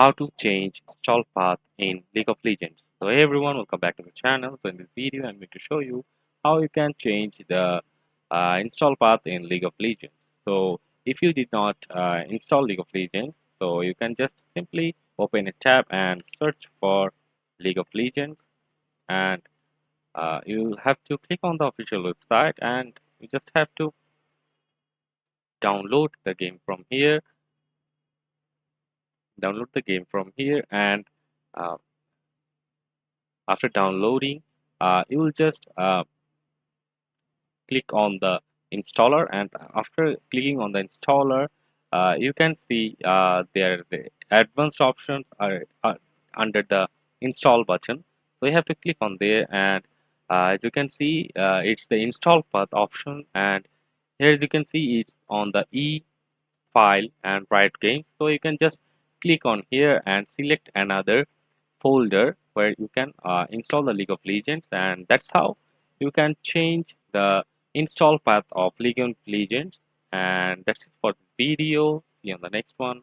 how to change install path in League of Legends. So hey everyone, welcome back to the channel. So in this video, I'm going to show you how you can change the install path in League of Legends. So if you did not install League of Legends, so you can just simply open a tab and search for League of Legends, and you'll have to click on the official website, and you just have to download the game from here. And uh, after downloading, you will just click on the installer, and after clicking on the installer, you can see there the advanced options are under the install button. So you have to click on there, and as you can see, it's the install path option, and here as you can see it's on the E file and write game. So you can just click on here and select another folder where you can install the League of Legends, and that's how you can change the install path of League of Legends. And that's it for the video. See you on the next one.